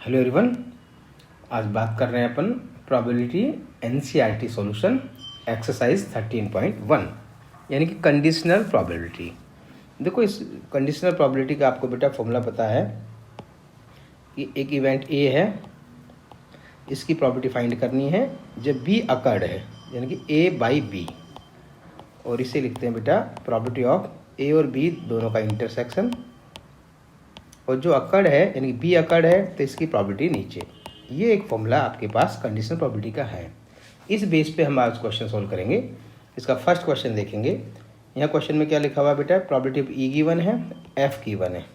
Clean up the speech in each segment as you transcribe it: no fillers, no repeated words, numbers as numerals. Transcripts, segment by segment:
Hello everyone, आज बात कर रहे हैं अपन प्रोबेबिलिटी एनसीईआरटी सॉल्यूशन एक्सरसाइज 13.1 यानी कि कंडीशनल प्रोबेबिलिटी। देखो, इस कंडीशनल प्रोबेबिलिटी का आपको बेटा फॉर्मूला पता है कि एक इवेंट ए है, इसकी प्रोबेबिलिटी फाइंड करनी है जब बी अकर्ड है, यानी कि ए बाई बी, और इसे लिखते हैं बेटा प्रोबेबिलिटी ऑफ ए और बी दोनों का इंटरसेक्शन, और जो अकर्ड है यानी कि बी अकर्ड है तो इसकी प्रोबेबिलिटी नीचे। ये एक फॉर्मूला आपके पास कंडीशनल प्रोबेबिलिटी का है। इस बेस पे हम आज क्वेश्चन सोल्व करेंगे। इसका फर्स्ट क्वेश्चन देखेंगे। यहाँ क्वेश्चन में क्या लिखा हुआ है बेटा, प्रोबेबिलिटी ऑफ ई गिवन है, एफ गिवन है,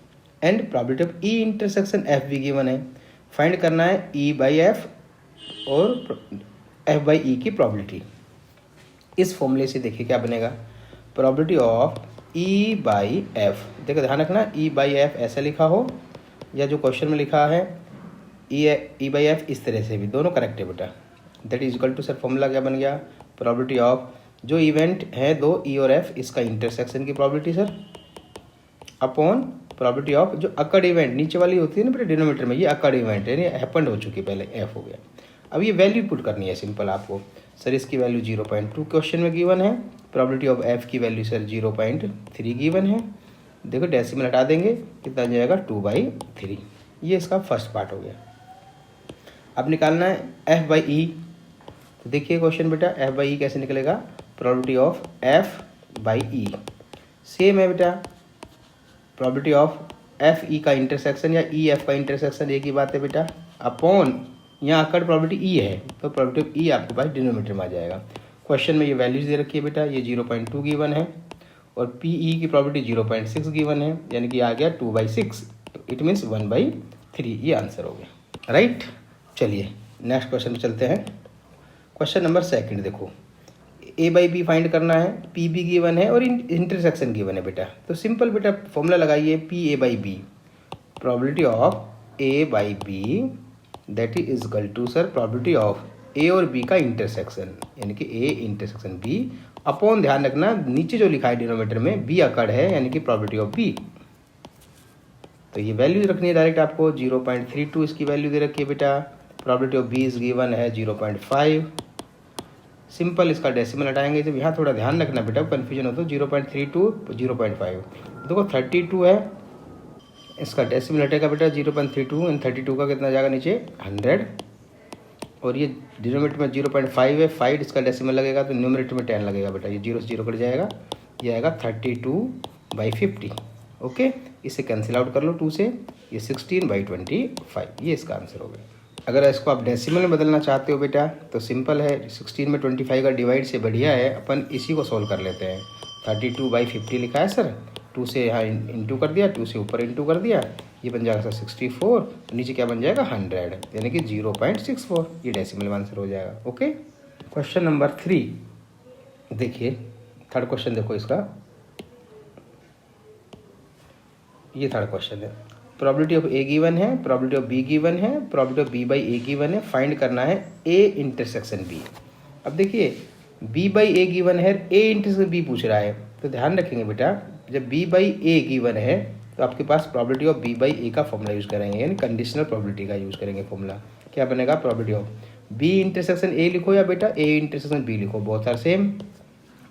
and probability of E intersection F भी गिवन है। फाइंड करना है ई बाई एफ और एफ बाई ई की प्रोबेबिलिटी। इस फॉर्मूले से देखिए क्या बनेगा, probability of E by F. देखो ध्यान रखना, ई बाई एफ ऐसा लिखा हो या जो क्वेश्चन में लिखा है ई बाई एफ इस तरह से भी, दोनों करेक्ट है बेटा। That is equal to, sir formula क्या बन गया, प्रोबेबिलिटी ऑफ जो इवेंट है दो ई और एफ, इसका इंटरसेक्शन की probability sir, upon probability of जो अकर्ड इवेंट नीचे वाली होती है ना बेटा डिनोमिनेटर में, ये अकर्ड इवेंट है, हैपेंड हो चुकी पहले, एफ हो गया। अब ये वैल्यू पुट करनी है सिंपल आपको। सर इसकी वैल्यू 0.2 क्वेश्चन में गिवन है, प्रोबेबिलिटी ऑफ एफ की वैल्यू सर 0.3 गिवन है। देखो डेसिमल हटा देंगे, कितना आ जाएगा 2/3। ये इसका फर्स्ट पार्ट हो गया। अब निकालना है एफ बाई ई। तो देखिए क्वेश्चन बेटा, एफ बाई ई कैसे निकलेगा, probability of F by E same है बेटा, प्रोबेबिलिटी ऑफ एफ ई का इंटरसेक्शन या ई एफ का इंटरसेक्शन एक ही बात है बेटा, अपॉन यहाँ अकर्ड प्रोबेबिलिटी ई है तो प्रोबेबिलिटी ऑफ ई आपके पास डिनोमिनेटर में आ जाएगा। क्वेश्चन में ये वैल्यूज दे रखी है बेटा, ये 0.2 गिवन है और पी ई की प्रोबेबिलिटी 0.6 गिवन है, यानी कि आ गया 2/6, तो इट मीन्स 1/3। ये आंसर हो गया, राइट। चलिए नेक्स्ट क्वेश्चन पे चलते हैं। क्वेश्चन नंबर सेकंड देखो, ए बाई बी फाइंड करना है, पी बी गिवन है और इंटरसेक्शन गिवन है बेटा। तो सिंपल बेटा फॉर्मूला लगाइए, P A by B, probability of A by B that is equal to sir probability of A और बी का इंटरसेक्शन, यानी कि ए इंटरसेक्शन बी, अपॉन ध्यान रखना नीचे जो लिखा है डिनोमिनेटर में बी अकर्ड है, यानी कि प्रोबेबिलिटी ऑफ बी। तो ये वैल्यू रखनी है डायरेक्ट आपको, 0.32 इसकी वैल्यू दे रखी है बेटा, probability of B is given है 0.5। सिंपल इसका डेसिमल हटाएंगे, जब यहाँ थोड़ा ध्यान रखना बेटा, कन्फ्यूजन हो तो 0.32 0.5। देखो 32 है, इसका डेसिमल हटेगा बेटा 0.32, एंड 32 का कितना जाएगा नीचे 100, और ये डिनोमिनेटर में 0.5 है, 5 इसका डेसिमल लगेगा तो न्यूमरेटर में 10 लगेगा बेटा, ये 0 से 0 कट जाएगा, ये आएगा 32/50। ओके, इसे कैंसिल आउट कर लो 2 से, ये 16/25, ये इसका आंसर हो गया। अगर इसको आप डेसिमल में बदलना चाहते हो बेटा तो सिंपल है, 16 में 25 का डिवाइड से बढ़िया है अपन इसी को सोल्व कर लेते हैं। 32/50 लिखा है सर, 2 से यहाँ इंटू कर दिया, 2 से ऊपर इंटू कर दिया, ये बन जाएगा सर 64, नीचे क्या बन जाएगा 100, यानी कि 0.64, ये डेसिमल में आंसर हो जाएगा। ओके, क्वेश्चन नंबर 3 देखिए, थर्ड क्वेश्चन देखो इसका, ये थर्ड क्वेश्चन है, प्रोबेबिलिटी ऑफ ए गिवन है, प्रोबेबिलिटी ऑफ बी गिवन है, probability of B by A given है, फाइंड करना है ए इंटरसेक्शन बी। अब देखिए बी बाई ए गिवन है, ए इंटरसेक्शन बी पूछ रहा है, तो ध्यान रखेंगे बेटा जब बी बाई ए गिवन है तो आपके पास probability of B by A का फॉर्मूला यूज़ करेंगे, यानी कंडीशनल प्रोबेबिलिटी का यूज़ करेंगे फॉर्मूला। क्या बनेगा, probability of B intersection A लिखो या बेटा ए इंटरसेक्शन बी लिखो, both are same,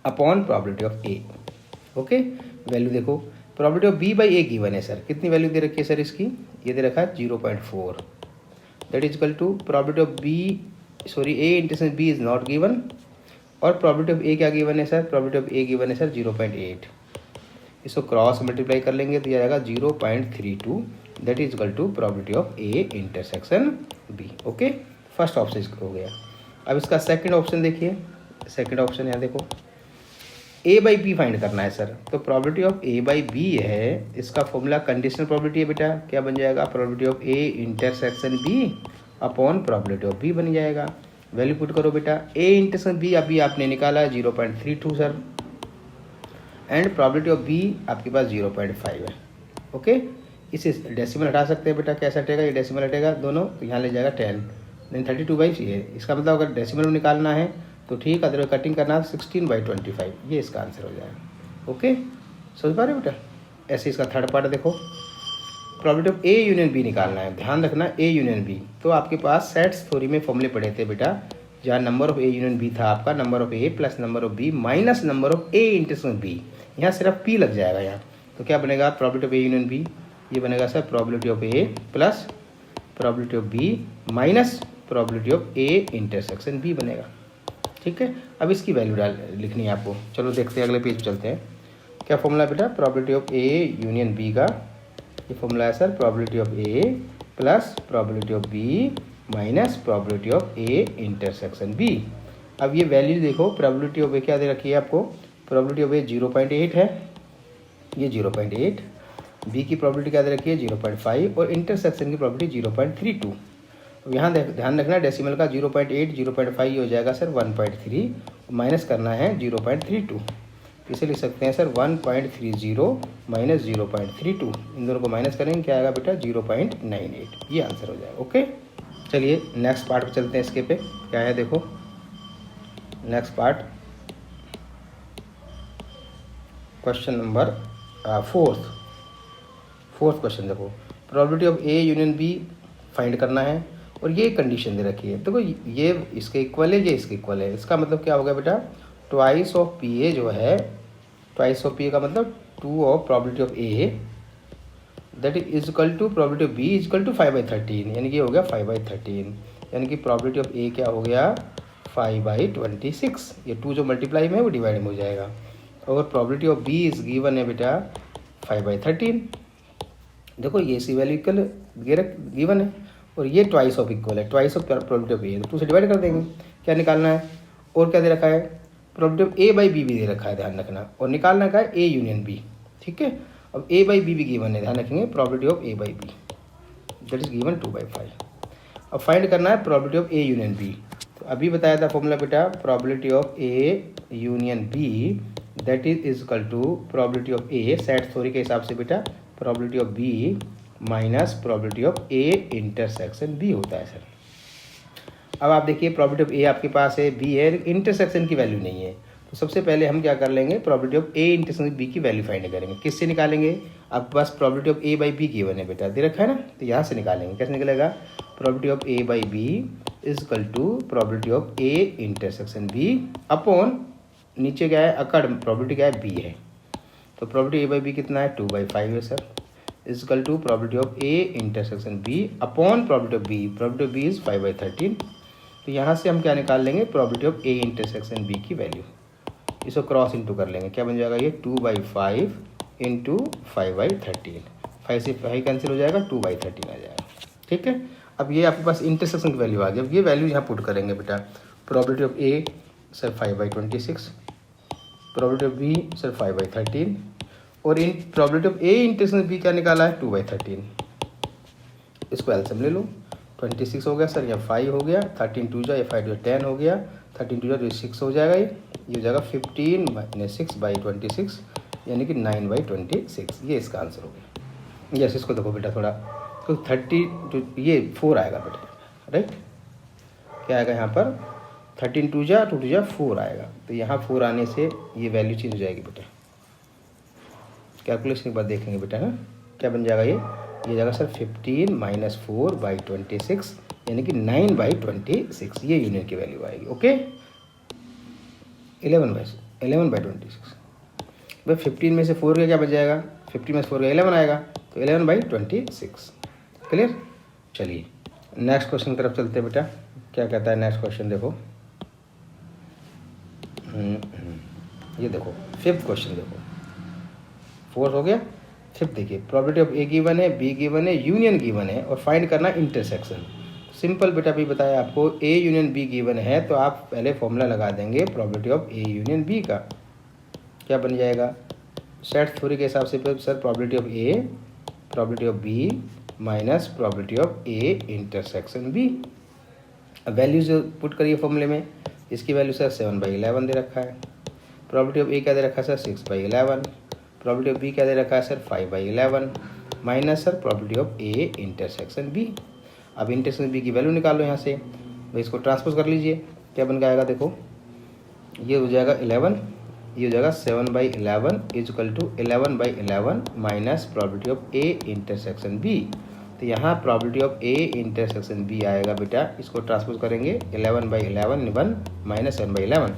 upon probability of A. Okay, value देखो, probability of B by A given है सर, कितनी वैल्यू दे रखी है सर इसकी, ये दे रखा है 0.4, that is equal to probability of B, sorry A intersection B is not given, और प्रोबेबिलिटी ऑफ ए क्या गिवन है sir, probability of A given है सर 0.8। इसको क्रॉस मल्टीप्लाई कर लेंगे तो ये आएगा 0.32, that is equal to probability of A intersection B. Okay, first option हो गया। अब इसका सेकंड ऑप्शन देखिए, सेकंड ऑप्शन यहाँ देखो, ए बाई बी फाइंड करना है सर, तो probability of A by B है, इसका फॉर्मूला कंडीशनल प्रोबेबिलिटी है बेटा, क्या बन जाएगा, probability of A intersection B upon probability of B बन जाएगा। वैल्यू पुट करो बेटा, ए इंटरसेक्शन बी अभी आपने निकाला है 0.32 sir, and probability of B आपके पास 0.5 है। ओके, इसे डेसिमल हटा सकते हैं बेटा, कैसे हटेगा, ये डेसिमल हटेगा दोनों, तो यहाँ ले जाएगा 10, देन 32/, इसका मतलब अगर डेसिमल में निकालना है तो ठीक, अदर कटिंग करना है 16/25, ये इसका आंसर हो जाएगा। ओके, समझ पा रहे हो बेटा। ऐसे इसका थर्ड पार्ट देखो, property of A union B निकालना है, ध्यान रखना ए यूनियन बी। तो आपके पास सेट्स थ्योरी में फॉर्मूले पढ़े थे बेटा, जहाँ number of A union B था आपका number of A plus number of B minus number of A intersection B. यहाँ सिर्फ पी लग जाएगा यहाँ, तो क्या बनेगा property of A union B, ये बनेगा sir property of A plus property of B minus property of A intersection B बनेगा। ठीक है, अब इसकी वैल्यू लिखनी है आपको। चलो देखते हैं, अगले पेज पर चलते हैं। क्या फॉर्मूला बेटा property of A union B का, ये फॉर्मूला है sir property of A plus property of B minus property of A intersection B. अब ये वैल्यू देखो, प्रॉपर्टी ऑफ ए क्या दे रखी है आपको, प्रॉपर्टी ऑफ ए 0.8 है, ये 0.8, बी की प्रॉपर्टी क्या दे रखी है 0.5 और इंटरसेक्शन की प्रॉपर्टी 0.32। यहाँ ध्यान रखना डेसिमल का 0.8 0.5 ये हो जाएगा सर 1.3, माइनस करना है 0.32, इसे लिख सकते हैं सर 1.30 माइनस 0.32, इन दोनों को माइनस करेंगे क्या आएगा बेटा 0.98, ये आंसर हो जाएगा। ओके, चलिए नेक्स्ट पार्ट पे चलते हैं। इसके पे क्या है देखो, next part question number fourth question देखो, property of A union B find करना है और ये कंडीशन दे रखी है। देखो ये इसके इक्वल है, ये इसके इक्वल है, इसका मतलब क्या होगा बेटा ट्वाइस ऑफ पी ए जो है, ट्वाइस ऑफ पी ए का मतलब 2 of property of A that is equal to property of B is equal to 5/13, यानी कि हो गया 5/13, यानी कि प्रॉपर्टी ऑफ ए क्या हो गया 5/26, ये 2 जो मल्टीप्लाई में है वो डिवाइड में हो जाएगा, और property of B is given है बेटा 5/13। देखो ये सी वैल्यू इक्वल गिवन है और ये ट्वाइस ऑफ इक्वल है, ट्वाइस ऑफ प्रॉपर्टी ऑफ ए, तो 2 से डिवाइड कर देंगे। क्या निकालना है, और क्या दे रखा है property of A by B भी दे रखा है, ध्यान रखना, और निकालना का है ए यूनियन बी। ठीक है, अब ए बाई बी भी गिवन है, ध्यान रखेंगे property of A by B that is given 2/5। अब फाइंड करना है property of A union B, तो अभी बताया था फॉर्मूला बेटा property of A union B that is equal to property of A set theory के हिसाब से बेटा property of B minus property of A intersection B होता है सर। अब आप देखिए प्रॉपर्टी ऑफ ए आपके पास है, बी है, इंटरसेक्शन की वैल्यू नहीं है, तो सबसे पहले हम क्या कर लेंगे property of A intersection B की वैल्यू फाइंड करेंगे। किससे निकालेंगे, आपके पास property of A by B given है बेटा, दे रखा है ना, तो यहाँ से निकालेंगे। कैसे निकलेगा property of A by B is equal to property of A intersection B upon नीचे क्या है अकड़ प्रॉपर्टी क्या है बी है, तो प्रॉपर्टी ए बाई बी कितना है 2/5 है sir, is equal to property of A intersection B upon property of B is 5/13। तो यहाँ से हम क्या निकाल लेंगे property of A intersection B की वैल्यू, इसको क्रॉस इंटू कर लेंगे, क्या बन जाएगा ये 2/5 इंटू 5/13, 5 से 5 कैंसिल हो जाएगा 2/13 आ जाएगा। ठीक है, अब ये आपके पास इंटरसेक्शन की वैल्यू आ गई। अब ये वैल्यू यहाँ पुट करेंगे बेटा, property of A sir 5/26, property of B sir 5/13, और इन property of A intersection B क्या निकाला है 2/13, इसको एलसीएम ले लो, 26 हो गया सर, या 5 हो गया, 13 2 जा, या 5 2 10 हो गया, 13 2 जा तो 6 हो जाएगा, ये हो जाएगा 15 - 6/26 यानी कि 9/26, ये इसका आंसर हो गया। यस, इसको देखो बेटा थोड़ा, तो 30 ये 4 आएगा बेटा, राइट, क्या आएगा यहाँ पर 13 2 जा 2 2 जा 4 आएगा, तो यहाँ 4 आने से ये वैल्यू चेंज हो जाएगी बेटा, कैलकुलेशन के बाद देखेंगे बेटा है क्या बन जाएगा ये जाएगा सर 15 - 4/26 यानी कि 9/26, ये यूनियन की वैल्यू आएगी। ओके, 11/26, भाई 15 में से 4 का क्या बच जाएगा, 15 में से 4 का 11 आएगा, तो 11/26। क्लियर, चलिए नेक्स्ट क्वेश्चन की तरफ चलते हैं बेटा, क्या कहता है नेक्स्ट क्वेश्चन देखो, ये देखो 5th क्वेश्चन देखो, 4 हो गया, 5th देखिए प्रॉपर्टी ऑफ ए गिवन है, बी गिवन है, यूनियन गिवन है और फाइंड करना इंटरसेक्शन। सिंपल बेटा भी बताया आपको, ए यूनियन बी गिवन है तो आप पहले फॉर्मूला लगा देंगे property of A union B का, क्या बन जाएगा सेट थ्योरी के हिसाब से sir property of A property of B minus property of A intersection B. अब वैल्यूज पुट करिए फॉर्मूले में, इसकी वैल्यू सर 7/11 दे रखा है, प्रॉपर्टी ऑफ ए क्या दे रखा है सर 6/11, प्रॉपर्टी ऑफ बी क्या दे रखा है sir 5/11 minus sir property of A intersection B. अब इंटरसेक्शन बी की वैल्यू निकालो यहाँ से, भाई इसको ट्रांसपोज कर लीजिए, क्या बन के आएगा देखो, ये हो जाएगा 11 ये हो जाएगा 7/11 is equal to 11/11 minus probability of A intersection B. तो यहाँ probability of A intersection B आएगा बेटा, इसको ट्रांसपोज करेंगे 11/11 1 माइनस 7/11,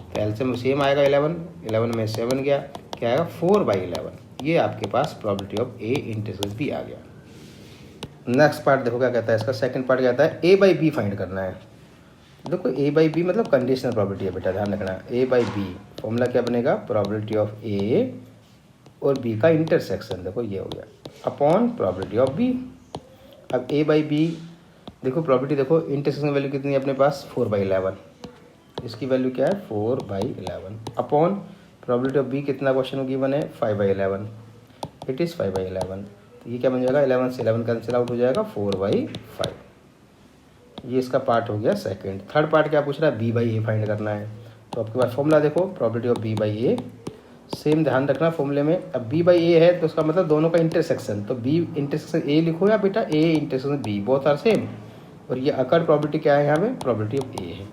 तो एलसीएम सेम आएगा 11 में 7 गया, क्या आएगा 4/11। ये आपके पास probability of A intersection B आ गया। नेक्स्ट पार्ट देखो क्या कहता है, इसका सेकंड पार्ट कहता है ए बाई बी फाइंड करना है। देखो ए बाई बी मतलब कंडीशनल प्रॉबिलिटी है बेटा, ध्यान रखना। ए बाई बी फॉर्मूला क्या बनेगा, प्रॉबिलिटी ऑफ ए और बी का इंटरसेक्शन, देखो ये हो गया अपॉन प्रॉबिलिटी ऑफ बी। अब ए बाई बी देखो प्रॉबिलिटी, देखो इंटरसेक्शन वैल्यू कितनी है अपने पास 4/11, इसकी वैल्यू क्या है 4/11 अपॉन प्रॉबिलिटी ऑफ बी कितना क्वेश्चन में गिवन है 5/11, इट इज़ 5/11। तो ये क्या बन जाएगा 11 से 11 कैंसिल आउट हो जाएगा 4/5। ये इसका पार्ट हो गया सेकंड। थर्ड पार्ट क्या पूछ रहा है, बी बाई ए फाइंड करना है। तो आपके पास फॉर्मूला देखो probability of B by A, same ध्यान रखना फॉर्मूले में। अब बी बाई ए है तो उसका मतलब दोनों का इंटरसेक्शन, तो बी इंटरसेक्शन ए लिखो या बेटा A intersection B, both are same. और ये अकर प्रॉबिलिटी क्या है यहाँ पे, प्रॉबिलिटी ऑफ ए है।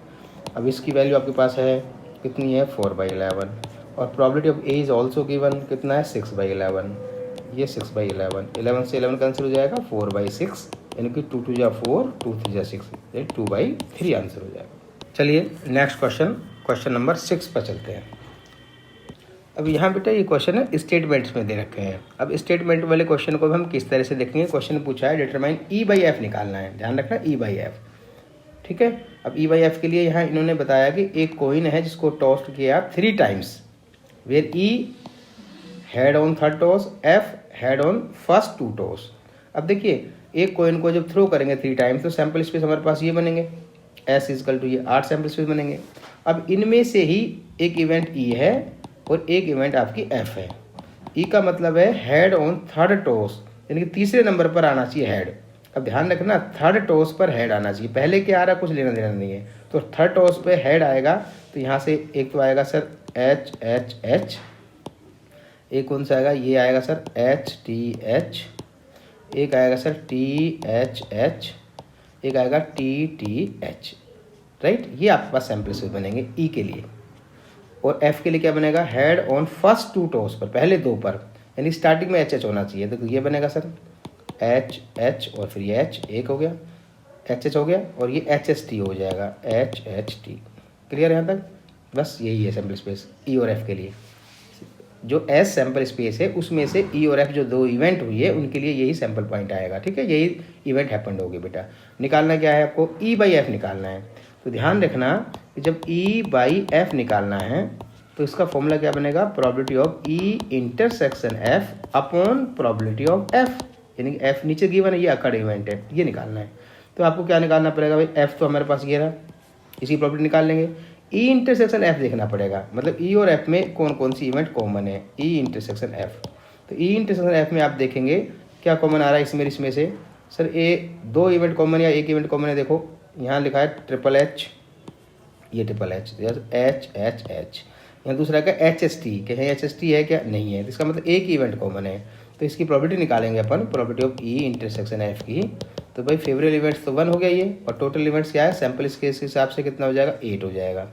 अब इसकी वैल्यू आपके पास है कितनी है 4/11 और probability of A is also given कितना है 6/11, ये 6/11, 11 से 11 कैंसिल हो जाएगा 4/6, यानी कि 2 2 जा 4, 2 3 जा 6, 2/3 आंसर हो जाएगा। चलिए नेक्स्ट क्वेश्चन, क्वेश्चन नंबर 6 पर चलते हैं। अब यहाँ बेटा ये क्वेश्चन है स्टेटमेंट्स में दे रखे हैं। अब स्टेटमेंट वाले क्वेश्चन को भी हम किस तरह से देखेंगे, क्वेश्चन पूछा है डिटरमाइन ई बाई एफ निकालना है, ध्यान रखना ई बाई एफ, ठीक है। अब ई बाई एफ के लिए यहाँ इन्होंने बताया कि एक कॉइन है जिसको टॉस किया 3 times, where E head on third toss, F head on first 2 toss. अब देखिए एक कॉइन को जब थ्रो करेंगे 3 टाइम्स तो सैंपल स्पेस हमारे पास ये बनेंगे, एस इजकल टू ये 8 सैंपल स्पेस बनेंगे। अब इनमें से ही एक इवेंट ई है और एक इवेंट आपकी एफ है। ई का मतलब है हेड ऑन थर्ड टॉस, यानी कि तीसरे नंबर पर आना चाहिए हेड। अब ध्यान रखना थर्ड टॉस पर हेड आना चाहिए, पहले क्या आ रहा है कुछ लेना देना नहीं है, तो थर्ड टॉस पे हेड आएगा। तो यहाँ से एक तो आएगा सर एच एच एच, एक कौन सा आएगा, ये आएगा सर एच टी एच, एक आएगा सर टी एच एच, एक आएगा टी टी एच, राइट। ये आपके पास सैंपल स्पेस बनेंगे ई के लिए। और एफ के लिए क्या बनेगा, हेड ऑन फर्स्ट 2 टॉस पर, पहले 2 पर, यानी स्टार्टिंग में एच एच होना चाहिए। तो ये बनेगा सर एच एच और फिर ये एच, एक हो गया एच एच हो गया, और ये एच एस टी हो जाएगा एच एच टी। क्लियर है यहाँ तक, बस यही है सैंपल स्पेस ई और एफ के लिए। जो एस सैंपल स्पेस है उसमें से ई और एफ जो 2 इवेंट हुई है उनके लिए यही सैंपल पॉइंट आएगा, ठीक है। यही इवेंट हैपेंड होगी बेटा। निकालना क्या है आपको, ई बाई एफ निकालना है। तो ध्यान रखना कि जब ई बाई एफ निकालना है तो इसका फॉर्मूला क्या बनेगा, probability of E intersection F upon probability of F, यानी कि एफ नीचे गिवन है, ये अकर्ड इवेंट है, ये निकालना है। तो आपको क्या निकालना पड़ेगा भाई, एफ तो हमारे पास ये रहा, इसकी प्रॉबिलिटी निकाल लेंगे। ई इंटरसेक्शन एफ देखना पड़ेगा, मतलब ई और एफ में कौन कौन सी इवेंट कॉमन है, ई इंटरसेक्शन एफ। तो ई इंटरसेक्शन एफ में आप देखेंगे क्या कॉमन आ रहा है इसमें से, सर ए 2 इवेंट कॉमन या एक इवेंट कॉमन है। देखो यहाँ लिखा है ट्रिपल एच, ये triple H H H H, यहाँ दूसरा का एच एस टी, कहें एच एस टी है क्या, नहीं है, तो इसका मतलब एक इवेंट कॉमन है। तो इसकी प्रॉबिलिटी निकालेंगे अपन, probability of E intersection F की। तो भाई फेवरेबल इवेंट्स तो 1 हो गया ये, और टोटल इवेंट्स क्या है सैंपल के हिसाब से कितना हो जाएगा 8 हो जाएगा,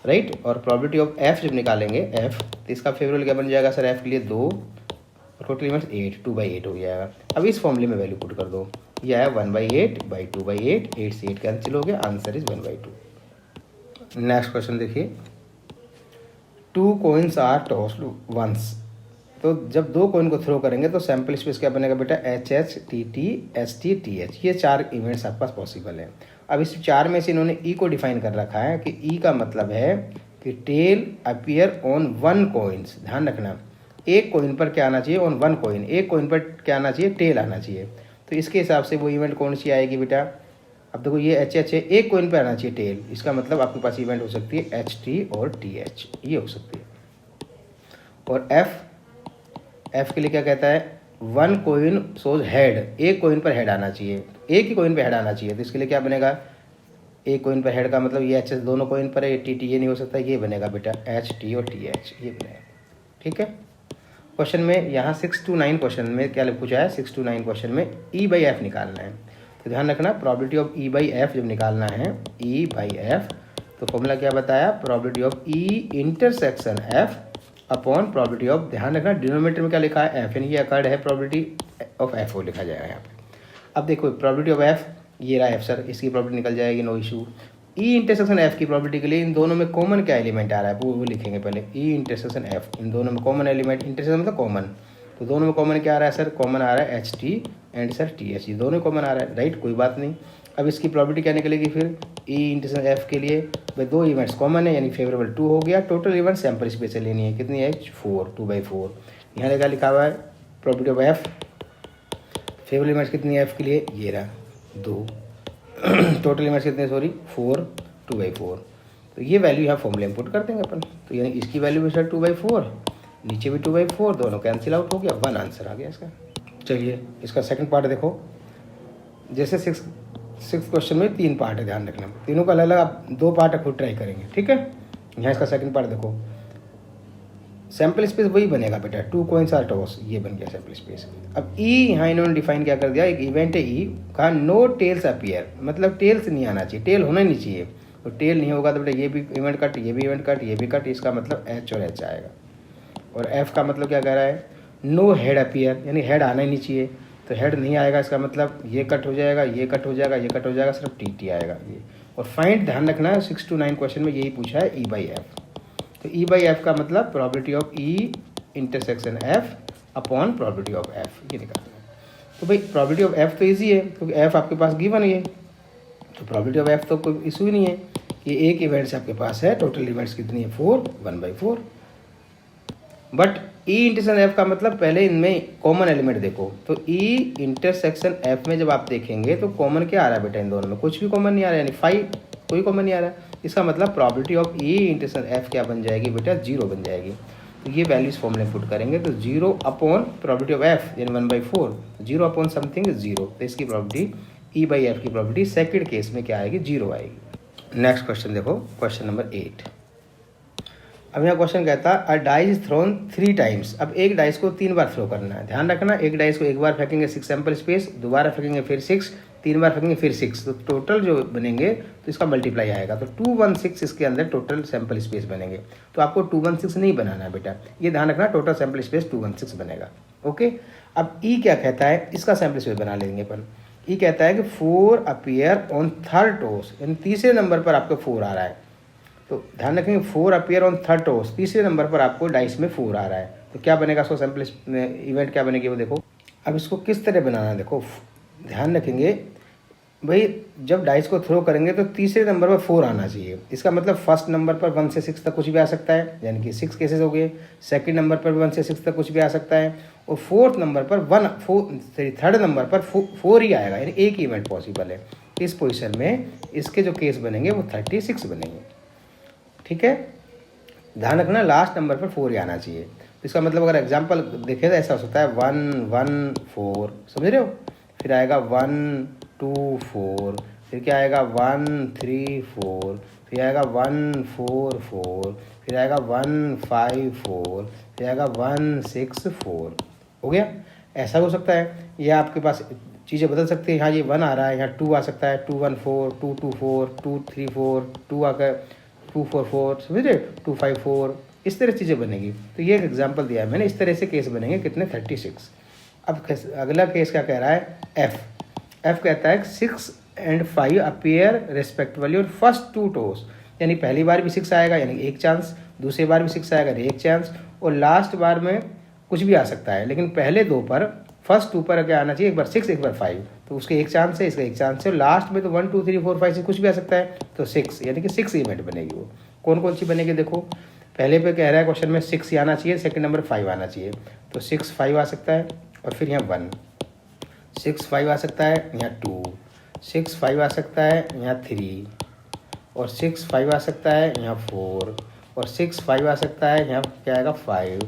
राइट। और प्रॉबिलिटी ऑफ एफ जब निकालेंगे एफ, तो इसका फेवरेबल क्या बन जाएगा सर एफ के लिए 2, और टोटल इवेंट्स 8, 2/8 हो जाएगा। अब इस फॉर्मूले में वैल्यू पुट कर दो, ये आया 1/8/2/8, 8 से 8 कैंसिल हो गया, आंसर इज 1/2। नेक्स्ट क्वेश्चन देखिए, 2 कॉइन्स आर टॉस्ड वंस। तो जब 2 कॉइन को थ्रो करेंगे तो सैंपल स्पेस क्या बनेगा बेटा, H H T T S T T H, ये 4 इवेंट्स आपके पास पॉसिबल है। अब इस 4 में से इन्होंने ई को डिफाइन कर रखा है कि ई का मतलब है कि टेल अपीयर ऑन 1 कॉइन्स। ध्यान रखना एक कॉइन पर क्या आना चाहिए, ऑन 1 कॉइन, एक कॉइन पर क्या आना चाहिए, टेल आना चाहिए। तो इसके हिसाब से वो इवेंट कौन सी आएगी बेटा, अब देखो ये एच एच है, एक कॉइन पर आना चाहिए टेल, इसका मतलब आपके पास इवेंट हो सकती है एच टी और टी एच, ये हो सकती है। और एफ के लिए क्या कहता है, 1 कॉइन सोज हेड, एक कॉइन पर हेड आना चाहिए, एक ही कॉइन पर हेड आना चाहिए। तो इसके लिए क्या बनेगा, एक कॉइन पर हेड का मतलब ये एच एच दोनों कॉइन पर है, टी टी ये नहीं हो सकता, ये बनेगा बेटा एच टी और टी एच, ये बनेगा, ठीक है। क्वेश्चन में यहाँ 6 to 9 क्वेश्चन में क्या पूछा है, 6 to 9 क्वेश्चन में ई बाई एफ निकालना है। तो ध्यान रखना probability of E by F जब निकालना है, ई बाई एफ, तो फॉर्मूला क्या बताया, probability of E intersection F upon property of, ध्यान रखना डिनोमिनेटर में क्या लिखा है, एफ, यानी कि अकर्ड है प्रॉपर्टी ऑफ एफ वो लिखा जाएगा यहाँ पे। अब देखो प्रॉपर्टी ऑफ एफ, ये रहा एफ सर, इसकी प्रॉपर्टी निकल जाएगी, no issue. E intersection F की प्रॉपर्टी के लिए इन दोनों में कॉमन क्या एलिमेंट आ रहा है वो लिखेंगे पहले। ई इंटरसेक्शन एफ, इन दोनों में कॉमन एलिमेंट, इंटरसेक्शन मतलब कॉमन, तो दोनों में कॉमन क्या आ रहा है सर, कॉमन आ रहा है H T and sir T H, ये दोनों कॉमन आ रहा है, राइट, कोई बात नहीं। अब इसकी प्रॉपर्टी क्या निकलेगी फिर, ई इंटरसेक्शन एफ के लिए भाई दो इवेंट्स कॉमन है यानी फेवरेबल 2 हो गया, टोटल इवेंट सैम्पल स्पेस से लेनी है, कितनी है 4, 2/4। यहाँ लगा लिखा हुआ है property of F, favourable events कितनी है एफ के लिए, ये रहा 2 टोटल इवेंट्स कितने, सॉरी 4, 2/4। तो ये वैल्यू यहाँ फॉर्मूले में पुट कर देंगे अपन, तो यानी इसकी वैल्यू भी सर 2/4, नीचे भी 2/4, दोनों कैंसिल आउट हो गया, 1 आंसर आ गया इसका। चलिए इसका सेकंड पार्ट देखो, जैसे सिक्स क्वेश्चन में 3 पार्ट है, ध्यान रखना, तीनों का अलग अलग आप 2 पार्ट खुद ट्राई करेंगे, ठीक है। यहाँ इसका सेकंड पार्ट देखो, सैम्पल स्पेस वही बनेगा बेटा, 2 कॉइन्स आर टॉस, ये बन गया सैम्पल स्पेस। अब ई यहाँ इन्होंने डिफाइन क्या कर दिया, एक इवेंट है ई का नो टेल्स अपीयर, मतलब टेल्स नहीं आना चाहिए, टेल होना नहीं चाहिए, तो टेल नहीं होगा तो बेटा ये भी इवेंट कट, ये भी इवेंट कट, ये भी कट, इसका मतलब एच और एच आएगा। और एफ का मतलब क्या कह रहा है, नो हेड अपीयर, यानी हेड आना ही नहीं चाहिए, तो हेड नहीं आएगा, इसका मतलब ये कट हो जाएगा, ये कट हो जाएगा, ये कट हो जाएगा, सिर्फ टी टी आएगा ये। और फाइंड, ध्यान रखना है 6 to 9 क्वेश्चन में यही पूछा है, ई बाई एफ। तो ई बाई एफ का मतलब property of E intersection F upon property of F, ये निकालना है। तो भाई प्रॉपर्टी ऑफ एफ तो ईजी है क्योंकि एफ आपके पास गिवन है, तो प्रॉपर्टी ऑफ एफ तो कोई इशू ही नहीं है, ये एक इवेंट्स आपके पास है, टोटल इवेंट्स कितनी है 4, 1/4। बट ई इंटरसेक्शन एफ का मतलब पहले इनमें कॉमन एलिमेंट देखो, तो ई इंटरसेक्शन एफ में जब आप देखेंगे तो कॉमन क्या आ रहा है बेटा, इन दोनों में कुछ भी कॉमन नहीं आ रहा है, यानी 5 कोई कॉमन नहीं आ रहा है, इसका मतलब property of E intersection F क्या बन जाएगी बेटा, 0 बन जाएगी। तो ये वैल्यूज फॉर्मूले में पुट करेंगे, तो 0 अपॉन प्रॉपर्टी ऑफ एफ यानी 1/4, 0 अपॉन समथिंग 0, तो इसकी प्रॉपर्टी ई बाई एफ की प्रॉपर्टी सेकेंड केस में क्या आएगी, 0 आएगी। नेक्स्ट क्वेश्चन देखो, क्वेश्चन नंबर 8। अब यहाँ क्वेश्चन कहता है अ डाइस इज थ्रोन 3 टाइम्स, अब एक डाइस को 3 बार थ्रो करना है, ध्यान रखना, एक डाइस को एक बार फेंकेंगे 6 सैम्पल स्पेस, दोबारा फेंकेंगे फिर 6, 3 बार फेंकेंगे फिर 6, तो टोटल जो बनेंगे तो इसका मल्टीप्लाई आएगा, तो 216 इसके अंदर टोटल सैम्पल स्पेस बनेंगे। तो आपको 216 नहीं बनाना है बेटा, ये ध्यान रखना, टोटल सैम्पल स्पेस 216 बनेगा, ओके। अब ई क्या कहता है, इसका सैम्पल स्पेस बना लेंगे अपन। ई कहता है कि 4 अपीयर ऑन थर्ड टोस, यानी तीसरे नंबर पर आपको 4 आ रहा है, तो ध्यान रखेंगे 4 अपीयर ऑन थर्ड टोस, तीसरे नंबर पर आपको डाइस में 4 आ रहा है, तो क्या बनेगा इसको सैम्पल इवेंट क्या बनेगी वो देखो। अब इसको किस तरह बनाना है देखो, ध्यान रखेंगे भाई जब डाइस को थ्रो करेंगे तो तीसरे नंबर पर 4 आना चाहिए, इसका मतलब फर्स्ट नंबर पर 1 से 6 तक कुछ भी आ सकता है, यानी कि 6 केसेस हो गए, सेकंड नंबर पर 1 से 6 तक कुछ भी आ सकता है, और फोर्थ नंबर पर थर्ड नंबर पर 4 ही आएगा, यानी एक ही इवेंट पॉसिबल है। इस पोजीशन में इसके जो केस बनेंगे वो 36 बनेंगे, ठीक है। ध्यान रखना लास्ट नंबर पर 4 ही आना चाहिए, तो इसका मतलब अगर एग्जाम्पल देखें तो ऐसा हो सकता है 1 1 4, समझ रहे हो, फिर आएगा 1 2 4, फिर क्या आएगा 1 3 4, फिर आएगा 1 4 4, फिर आएगा 1 5 4, फिर आएगा 1 6 4, हो गया। ऐसा हो सकता है, ये आपके पास चीज़ें बदल सकती है, यहाँ ये 1 आ रहा है, यहाँ 2 आ सकता है, 2 1 4, 2 2 4, 2 3 4, 2 आकर 2 4 4, समझ रहे, 2 5 4, इस तरह चीज़ें बनेगी। तो ये एक एग्जाम्पल दिया है मैंने, इस तरह से केस बनेंगे कितने 36। अब अगला केस क्या कह रहा है, एफ कहता है 6 and 5 अपीयर रेस्पेक्टिवली और फर्स्ट 2 टोस, यानी पहली बार भी 6 आएगा यानी एक चांस, दूसरी बार भी 6 आएगा एक चांस, और लास्ट बार में कुछ भी आ सकता है, लेकिन पहले 2 पर फर्स्ट 2 पर क्या आना चाहिए, एक बार 6 एक बार 5, तो उसके एक चांस है, इसका एक चांस है, और लास्ट में तो 1 2 3 4 5 से कुछ भी आ सकता है, तो 6 यानी कि 6 इवेंट बनेगी। वो कौन कौन सी बनेगी देखो, पहले पे कह रहा है क्वेश्चन में 6 ही आना चाहिए, सेकंड नंबर 5 आना चाहिए, तो 6 5 आ सकता है, और फिर यहाँ 1 6 5 आ सकता है, यहाँ 2 6 5 आ सकता है, यहाँ 3, और 6 5 आ सकता है, यहाँ 4, और 6 5 आ सकता है, यहाँ क्या आएगा 5,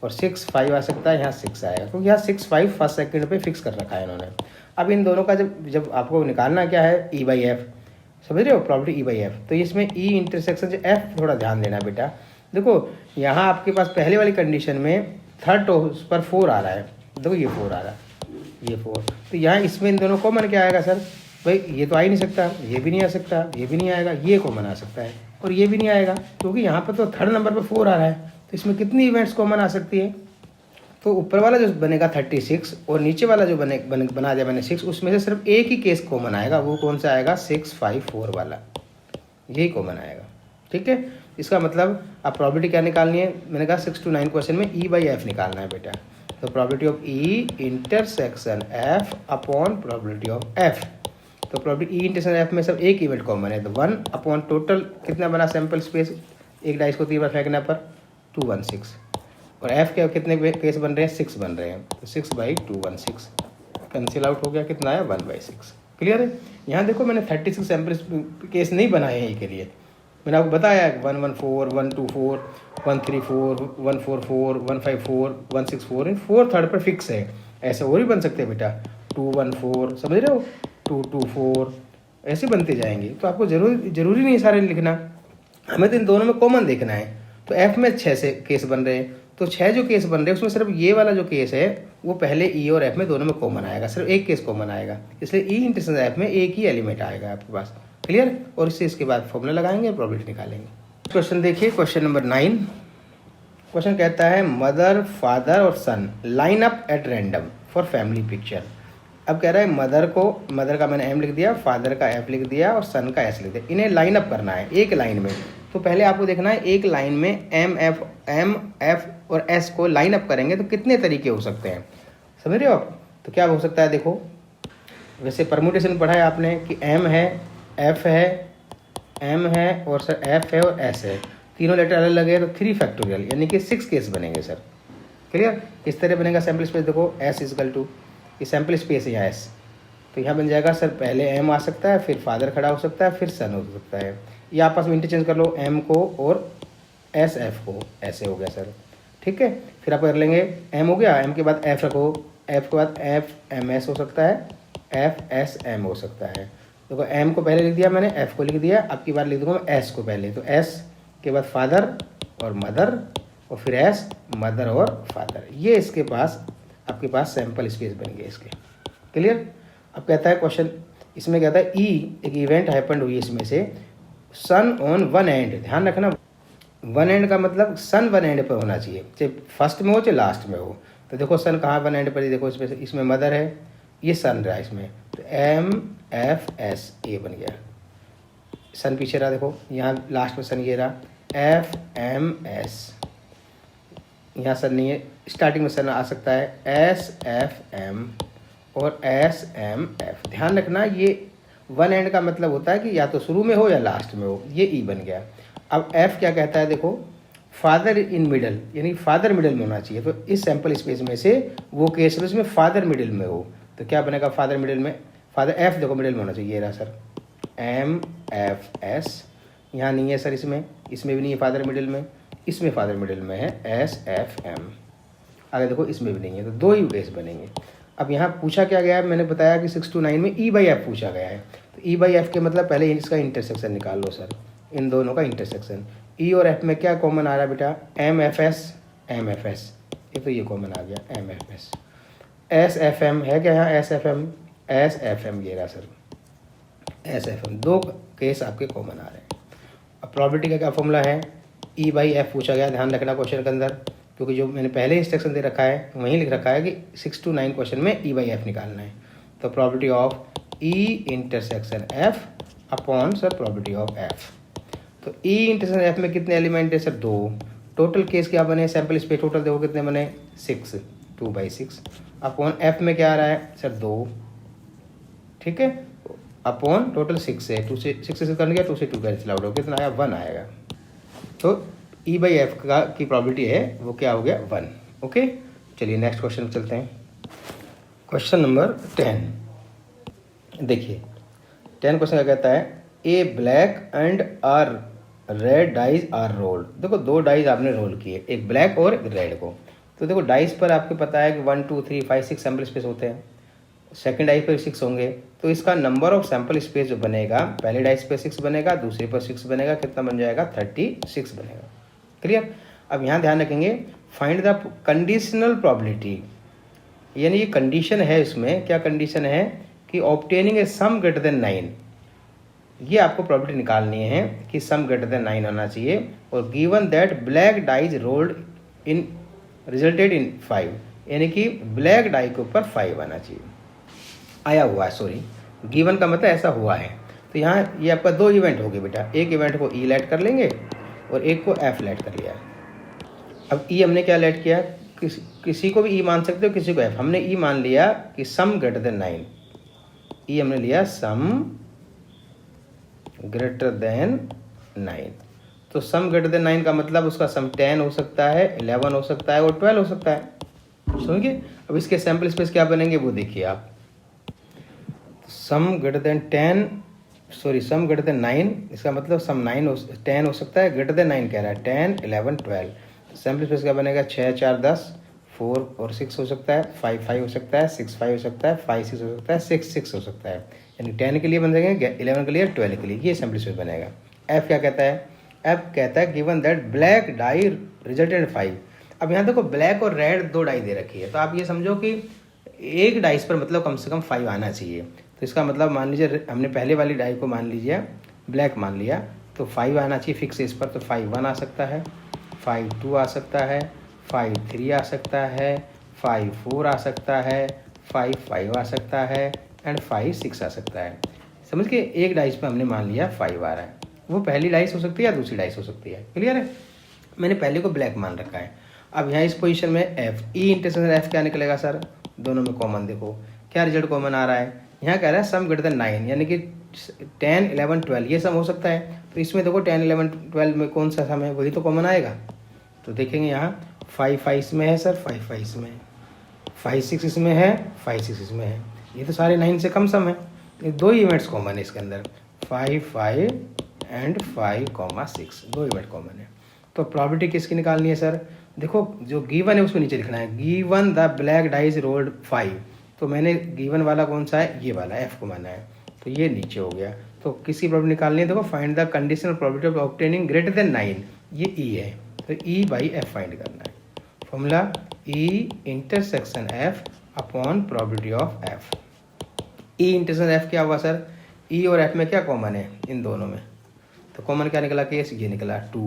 और 6 5 आ सकता है, यहाँ 6 आएगा, क्योंकि यहाँ 6 5 फर्स्ट सेकंड पे फिक्स कर रखा है इन्होंने। अब इन दोनों का जब आपको निकालना क्या है, ई बाई एफ, समझ रहे हो, प्रॉपर्टी ई बाई एफ, तो इसमें ई इंटरसेक्शन से एफ थोड़ा ध्यान देना बेटा। देखो यहाँ आपके पास पहले वाली कंडीशन में थर्ड टोस पर 4 आ रहा है, देखो ये 4 आ रहा है, ये 4, तो यहाँ इसमें इन दोनों कॉमन क्या आएगा सर, भाई ये तो आ ही नहीं सकता, ये भी नहीं आ सकता, ये भी नहीं आएगा, ये कॉमन आ सकता है, और ये भी नहीं आएगा, क्योंकि यहाँ पर तो थर्ड नंबर पर 4 आ रहा है, तो इसमें कितनी इवेंट्स कॉमन आ सकती है? तो ऊपर वाला जो बनेगा 36 और नीचे वाला जो बना दिया मैंने 6, उसमें से सिर्फ एक ही केस कॉमन आएगा। वो कौन सा आएगा? 6, 5, 4 वाला, यही कॉमन आएगा। ठीक है, इसका मतलब अब प्रॉबिलिटी क्या निकालनी है? मैंने कहा 6 to 9 क्वेश्चन में E/F निकालना है बेटा। तो probability of E intersection F upon probability of F। तो प्रॉबिलिटी E इंटरसेक्शन F में सब एक इवेंट कॉमन है, तो 1 अपॉन टोटल कितना बना सैम्पल स्पेस, एक डाइस को 3 बार फेंकने पर 216, और F के कितने केस बन रहे हैं? 6 बन रहे हैं, तो 6/216 कैंसिल आउट हो गया, कितना आया? 1/6। क्लियर है? यहाँ देखो मैंने 36 सैम्पल केस नहीं बनाए हैं के लिए, मैंने आपको बताया 114, 124, 134, 144, 154, 164, 4 थर्ड पर फिक्स है। ऐसे और भी बन सकते हैं बेटा, 214, समझ रहे हो, 224, ऐसे बनते जाएंगे। तो आपको जरूरी नहीं सारे लिखना, हमें तो इन दोनों में कॉमन देखना है। तो F में 6 से केस बन रहे हैं, तो 6 जो केस बन रहे हैं उसमें सिर्फ ये वाला जो केस है वो पहले E और F में दोनों में कॉमन आएगा, सिर्फ एक केस कॉमन आएगा, इसलिए E इंटरसेक्शन F में एक ही एलिमेंट आएगा आपके पास। क्लियर? और इससे इसके बाद फॉर्मूला लगाएंगे, प्रॉबिलिटी निकालेंगे। क्वेश्चन देखिए, क्वेश्चन नंबर 9। क्वेश्चन कहता है मदर, फादर और son line up at random for family picture. अब कह रहा है मदर का मैंने M लिख दिया, फादर का F लिख दिया और सन का S लिख दिया, इन्हें लाइन अप करना है एक लाइन में। तो पहले आपको देखना है एक लाइन में M, F और S को लाइन अप करेंगे तो कितने तरीके हो सकते हैं, समझ रहे हो आप? तो क्या हो सकता है, देखो वैसे परम्यूटेशन पढ़ा है आपने कि M है, F है, M है और सर F है और S है, तीनों लेटर अलग लगे तो 3 फैक्टोरियल यानी कि 6 केस बनेंगे सर। क्लियर? इस तरह बनेगा सैम्पल स्पेस, देखो S इजकल टू, ये सैम्पल स्पेस है यहाँ S, तो यहाँ बन जाएगा सर पहले M आ सकता है, फिर फादर खड़ा हो सकता है, फिर सन हो सकता है, ये आपस में इंटरचेंज कर लो M को और S F को, ऐसे हो गया सर। ठीक है, फिर आप कर लेंगे M हो गया, M के बाद F रखो, F के बाद F M S हो सकता है, F S M हो सकता है। देखो M को पहले लिख दिया मैंने, F को लिख दिया, अब की बार लिख दूंगा मैं S को पहले, तो S के बाद फादर और मदर और फिर S मदर और फादर, ये इसके पास आपके पास सैम्पल स्पेस बन गए इसके। क्लियर? अब कहता है क्वेश्चन, इसमें कहता है E एक इवेंट हैपेंड हुई इसमें से, सन ऑन वन एंड, ध्यान रखना वन एंड का मतलब सन वन एंड पर होना चाहिए, चाहे फर्स्ट में हो चाहे लास्ट में हो। तो देखो सन कहाँ वन एंड पर ही, देखो इसमें मदर है, ये सन रहा इसमें, तो M F S ये बन गया, सन पीछे रहा, देखो यहाँ लास्ट में सन ये रहा, F M S, यहाँ सन नहीं है, स्टार्टिंग में सन आ सकता है S F M और S M F। ध्यान रखना ये वन एंड का मतलब होता है कि या तो शुरू में हो या लास्ट में हो, ये E बन गया। अब F क्या कहता है, देखो फादर इन मिडल, यानी फादर मिडल में होना चाहिए, तो इस सैम्पल स्पेस में से वो केस है उसमें फादर मिडल में हो, तो क्या बनेगा फादर मिडल में, फादर F देखो मिडल में होना चाहिए, ये रहा सर M F S, यहाँ नहीं है सर, इसमें भी नहीं है फादर मिडल में, इसमें फादर मिडल में है S F M, आगे देखो इसमें भी नहीं है, तो 2 ही केस बनेंगे। अब यहाँ पूछा क्या गया है, मैंने बताया कि 6 to 9 में E/F पूछा गया है, तो E/F के मतलब पहले इसका इंटरसेक्शन निकाल लो सर, इन दोनों का इंटरसेक्शन। E और F में क्या कॉमन आ रहा है बेटा, M F S M F S, ये तो ये कॉमन आ गया M F S। S F M है क्या यहाँ, S F M ये रहा sir S F M, 2 case आपके कॉमन आ रहे हैं। अब प्रॉबिलिटी का क्या फॉर्मूला है, E/F पूछा गया, ध्यान रखना क्वेश्चन के अंदर, क्योंकि जो मैंने पहले इंस्ट्रक्शन दे रखा है वहीं लिख रखा है कि 6 to 9 क्वेश्चन में E/F निकालना है। तो probability of E intersection F upon sir probability of F, तो E इंटरसेक्शन F में कितने एलिमेंट है सर, 2, टोटल केस क्या बने, सैम्पल स्पेस टोटल देखो कितने बने, 6, 2/6 अपॉन F में क्या आ रहा है सर 2, ठीक है, अपॉन टोटल 6 है, 2 से 6 से करने गया, 2 से 2 कैंसिल आउट हो, कितना आया 1 आएगा। तो E/F का की प्रॉबिलिटी है वो क्या हो गया 1। ओके, चलिए नेक्स्ट क्वेश्चन चलते हैं। क्वेश्चन नंबर 10 देखिए, 10 क्वेश्चन क्या कहता है, ए black and are red dice are rolled. देखो 2 डाइज आपने रोल किए, एक ब्लैक और एक रेड को, तो देखो डाइस पर आपको पता है कि 1 2 3 5 6 सैम्पल स्पेस होते हैं, सेकंड डाइस पर 6 होंगे, तो इसका नंबर ऑफ सैम्पल स्पेस जो बनेगा, पहले डाइस पर 6 बनेगा, दूसरे पर 6 बनेगा, कितना बन जाएगा 36 बनेगा। क्लियर? अब यहाँ ध्यान रखेंगे, फाइंड द कंडीशनल प्रॉबिलिटी, यानी ये कंडीशन है, इसमें क्या कंडीशन है कि ऑब्टेनिंग ए सम ग्रेटर देन 9, ये आपको प्रॉपर्टी निकालनी है कि सम ग्रेटर देन 9 होना चाहिए, और given that black dies rolled in resulted in 5, यानी कि ब्लैक डाई के ऊपर 5 आना चाहिए, आया हुआ है, सॉरी गिवन का मतलब ऐसा हुआ है। तो यहाँ ये आपका 2 इवेंट हो गए बेटा, एक इवेंट को ई लेट कर लेंगे और एक को एफ लेट कर लिया। अब ई हमने क्या लेट किया, किसी को भी ई मान सकते हो, किसी को एफ। हमने ई मान लिया कि सम ग्रेटर देन 9, ई हमने लिया सम ग्रेटर देन 9। तो सम ग्रेटर देन 9 का मतलब उसका सम 10 हो सकता है, 11 हो सकता है और 12 हो सकता है, समझिए। अब इसके सैम्पल स्पेस क्या बनेंगे वो देखिए आप। सम ग्रेटर देन 10, सॉरी सम ग्रेटर देन 9, इसका मतलब सम 10 हो सकता है, ग्रेटर देन 9 कह रहा है, 10, 11, 12। सैम्पल स्पेस क्या बनेगा, 6, 4, 10, 4 और 6 हो सकता है, 5, 5 हो सकता है, 6, 5 हो सकता है, 5, 6 हो सकता है, 6, 6 हो सकता है, यानी 10 के लिए बन जाएंगे, 11 के लिए, 12 के लिए, ये सैम्पल स्पेस बनेगा। एफ क्या कहता है, एफ कहता है given that black dye resulted 5। अब यहाँ देखो ब्लैक और रेड 2 डाई दे रखी है, तो आप ये समझो कि एक डाइस पर मतलब कम से कम 5 आना चाहिए। तो इसका मतलब मान लीजिए हमने पहले वाली डाई को मान लीजिए ब्लैक मान लिया, तो 5 आना चाहिए फिक्स इस पर। तो 5 1 आ सकता है, 5 2 आ सकता है, 5 3 आ सकता है, 5 4 आ सकता है, 5 5 आ सकता है एंड 5 6 आ सकता है। समझ के एक डाइस पर हमने मान लिया 5 आ रहा है, वो पहली डाइस हो सकती है या दूसरी डाइस हो सकती है, क्लियर है। मैंने पहले को ब्लैक मान रखा है। अब यहाँ इस पोजीशन में एफ, ई इंटरसेक्शन एफ क्या निकलेगा सर, दोनों में कॉमन देखो क्या रिजल्ट कॉमन आ रहा है। यहाँ कह रहा है सम ग्रेटर देन 9, यानी कि 10, 11, 12 ये सम हो सकता है। तो इसमें देखो 10, 11, 12 में कौन सा सम है, वही तो कॉमन आएगा। तो देखेंगे यहाँ 5 5 इसमें है सर, 5 5 इसमें है, 5 6 इसमें है, 5 6 इसमें है, ये तो सारे 9 से कम सम है। ये 2 इवेंट्स कॉमन है इसके अंदर, 5 5 एंड 5, 6 2 इवेंट कॉमन है। तो प्रॉपर्टी किसकी निकालनी है सर, देखो जो गिवन है उसको नीचे लिखना है, given the black dies rolled 5। तो मैंने गिवन वाला कौन सा है, ये वाला एफ को माना है, तो ये नीचे हो गया। तो किसकी प्रॉपर्टी निकालनी है, देखो find the conditional property of obtaining greater than 9, ये ई है, तो ई बाई एफ फाइंड करना है। Formula E intersection F upon property of F. E intersection F क्या हुआ सर, ई और एफ में क्या कॉमन है इन दोनों में, तो कॉमन क्या निकला, केस ये निकला 2,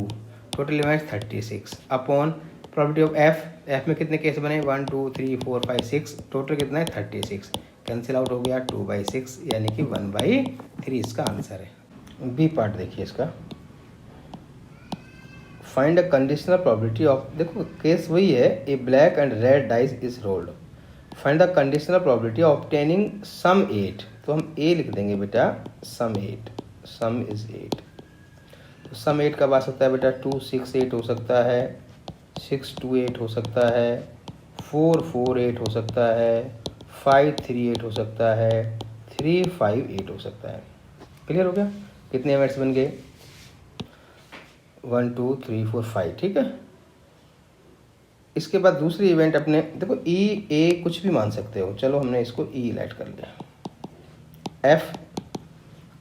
total events 36 upon property of F, F में कितने केस बने 1 2 3 4 5 6, टोटल कितना है 36, कैंसिल आउट हो गया 2/6, यानी कि 1/3 इसका आंसर है। बी पार्ट देखिए इसका, find a conditional property of, देखो केस वही है, ए black and red dice is rolled, find the conditional property of obtaining sum 8। तो हम ए लिख देंगे बेटा, सम 8, सम इज 8। तो सम 8 कब आ सकता है बेटा, 2 6 8 हो सकता है, 6 2 8 हो सकता है, 4 4 8 हो सकता है, 5 3 8 हो सकता है, 3 5 8 हो सकता है। क्लियर हो गया, कितने इवेंट्स बन गए, 1 2 3 4 5, ठीक है। इसके बाद दूसरी इवेंट अपने देखो ई ए कुछ भी मान सकते हो, चलो हमने इसको ई लाइट कर लिया। एफ,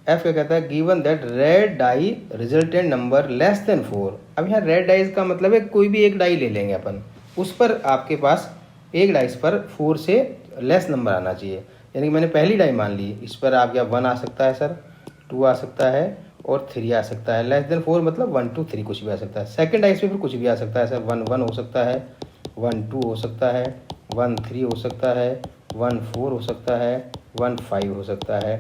एफ क्या कहता है, given that red die resultant number less than 4। अब यहाँ रेड डाइस का मतलब है कोई भी एक डाई ले लेंगे अपन, उस पर आपके पास एक डाइस पर 4 से लेस नंबर आना चाहिए, यानी कि मैंने पहली डाई मान ली, इस पर आप क्या 1 आ सकता है सर, 2 आ सकता है और 3 आ सकता है, लेस देन 4 मतलब 1 2 3 कुछ भी आ सकता है। सेकंड डाइस पे फिर कुछ भी आ सकता है सर, 1 1 हो सकता है, 1 2 हो सकता है, 1 3 हो सकता है, 1 4 हो सकता है, 1 5 हो सकता है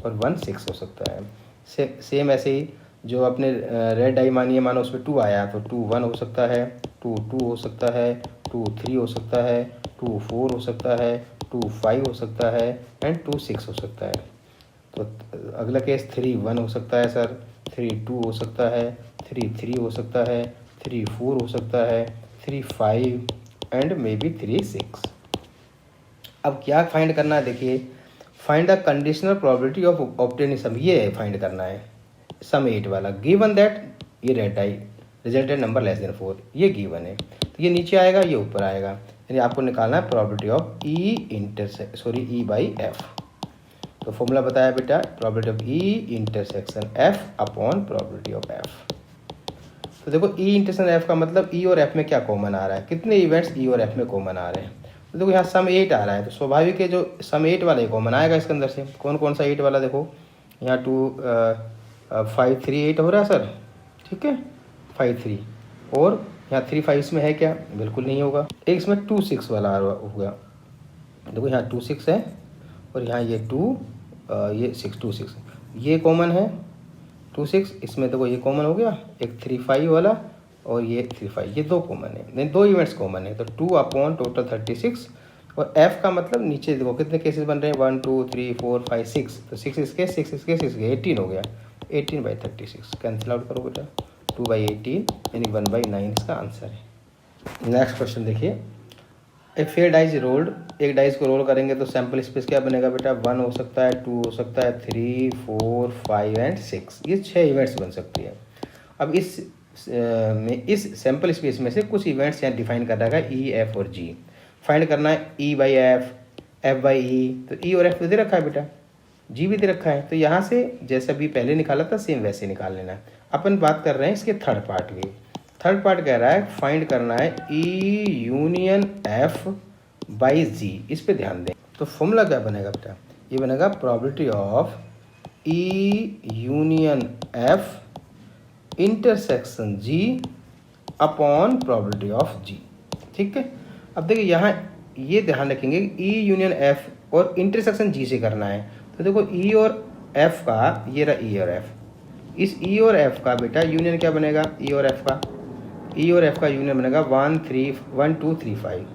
और 1 6 हो सकता है। सेम ऐसे ही जो अपने रेड डाई मानी है, मानो उस पर 2 आया तो 2 1 हो सकता है, 2 2 हो सकता है, 2 3 हो सकता है, 2 4 हो सकता है, 2 5 हो सकता है एंड 2 6 हो सकता है। तो अगला केस 3 1 हो सकता है सर, 3 2 हो सकता है, 3 3 हो सकता है, 3 4 हो सकता है, 3 5 एंड मे बी 3 6। अब क्या फाइंड करना है, देखिए find the conditional probability of obtaining sum, ये फाइंड करना है सम 8 वाला, गिवन दैट ये red die resultant number less than 4, ये गिवन है, तो ये नीचे आएगा ये ऊपर आएगा, यानी आपको निकालना है probability of E by F. तो फॉर्मूला बताया बेटा, probability of E intersection F upon probability of F. तो देखो ई इंटरसेक्शन एफ का मतलब ई और एफ में क्या कॉमन आ रहा है, कितने इवेंट्स ई और एफ में कॉमन आ रहे हैं। तो देखो यहाँ सम 8 आ रहा है, तो स्वाभाविक है जो सम 8 वाला ही कॉमन आएगा इसके अंदर से। कौन कौन सा 8 वाला, देखो यहाँ 538 हो रहा है सर, ठीक है 53, और यहाँ 35 इसमें है क्या, बिल्कुल नहीं होगा। एक इसमें 26 वाला होगा, देखो यहाँ 26 है और यहाँ ये 26 ये कॉमन है 26, इसमें देखो ये कॉमन हो गया, एक 35 वाला और ये 35, ये दो कॉमन है, नहीं दो इवेंट्स कॉमन है, तो 2 अपॉन टोटल 36। और f का मतलब नीचे देखो कितने केसेस बन रहे हैं, 1 2 3 4 5 6, तो 6 इसके 6 इसके 6 इसके 18 हो गया, 18/36 कैंसिल आउट करो बेटा, 2/18 यानी 1/9 इसका आंसर है। नेक्स्ट क्वेश्चन देखिए, एक फेयर डाइज रोल्ड, एक डाइज को रोल करेंगे तो सैंपल स्पेस क्या बनेगा बेटा, 1 हो सकता है, 2 हो सकता है, 3 4 5 एंड 6, ये 6 इवेंट्स बन सकती है। अब इस सैंपल स्पेस में से कुछ इवेंट्स यहाँ डिफाइन कर रखा है, ई एफ और जी, फाइंड करना है E/F, F/E, तो E और F तो दे रखा है बेटा, G भी दे रखा है, तो यहाँ से जैसा भी पहले निकाला था सेम वैसे निकाल लेना है। अपन बात कर रहे हैं इसके थर्ड पार्ट की, थर्ड पार्ट कह रहा है फाइंड करना है E यूनियन F/G, इस पे ध्यान दें। तो फॉर्मूला क्या बनेगा बेटा, ये बनेगा probability of E union F intersection G upon probability of G, ठीक है। अब देखिए यहाँ ये ध्यान रखेंगे E यूनियन F और इंटरसेक्शन G से करना है, तो देखो E और F का, ये रहा E और F, इस E और F का बेटा यूनियन क्या बनेगा, E और F का यूनियन बनेगा 1 2 3 5,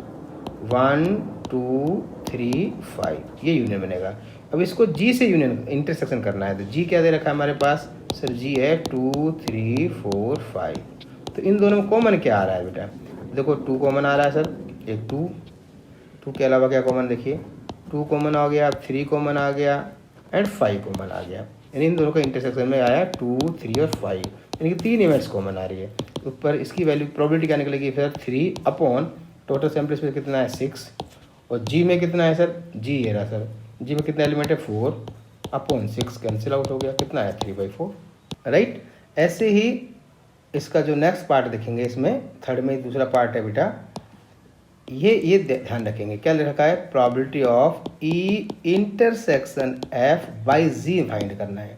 1 2 3 5, ये यूनियन बनेगा। अब इसको G से यूनियन इंटरसेक्शन करना है, तो G क्या दे रखा है हमारे पास सर, G है 2 3 4 5, तो इन दोनों में कॉमन क्या आ रहा है बेटा, देखो 2 कॉमन आ रहा है सर, एक 2 के अलावा क्या कॉमन, देखिए 2 कॉमन आ गया, 3 कॉमन आ गया एंड 5 कॉमन आ गया, यानी इन दोनों का इंटरसेक्शन में आया 2 3 और 5, यानी कि 3 इवेंट्स कॉमन आ रही है। ऊपर इसकी वैल्यू प्रोबेबिलिटी क्या निकलेगी फिर, 3 अपॉन टोटल सैंपल स्पेस कितना है 6, और G में कितना है सर, G ये रहा सर, G में कितना एलिमेंट है 4 अपॉन 6, कैंसिल आउट हो गया, कितना है 3/4, राइट। ऐसे ही इसका जो नेक्स्ट पार्ट देखेंगे, इसमें थर्ड में दूसरा पार्ट है बेटा, ये ध्यान रखेंगे क्या लिखा है, probability of E intersection F/G find करना है।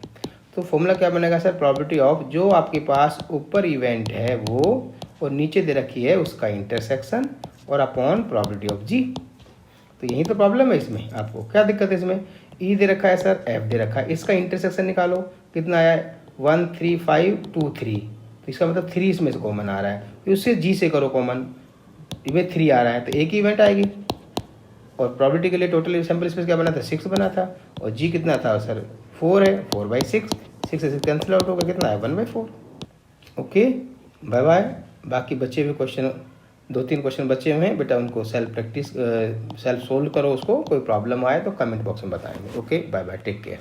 तो फॉर्मूला क्या बनेगा सर, प्रोबेबिलिटी ऑफ जो आपके पास ऊपर इवेंट है वो और नीचे दे रखी है उसका इंटरसेक्शन और अपॉन प्रोबेबिलिटी ऑफ G। तो यही तो प्रॉब्लम है इसमें, आपको क्या दिक्कत है इसमें, E दे रखा है सर, F दे रखा है, इसका इंटरसेक्शन निकालो, कितना आया 1 3 5 2 3, तो इसका मतलब 3 इसमें से कॉमन आ रहा है, तो उससे G से करो कॉमन, इसमें 3 आ रहा है तो एक ही इवेंट आएगी, और प्रोबेबिलिटी के लिए टोटल सैंपल स्पेस क्या बना था 6 बना था, और G कितना था सर 4 है, 4/6, 6 से कैंसिल आउट होगा, कितना है 1/4। Okay bye bye. बाकी बचे हुए क्वेश्चन 2-3 क्वेश्चन बचे हुए हैं बेटा, उनको सेल्फ सोल्व करो, उसको कोई प्रॉब्लम आए तो कमेंट बॉक्स में बताएंगे। Okay bye bye, take care.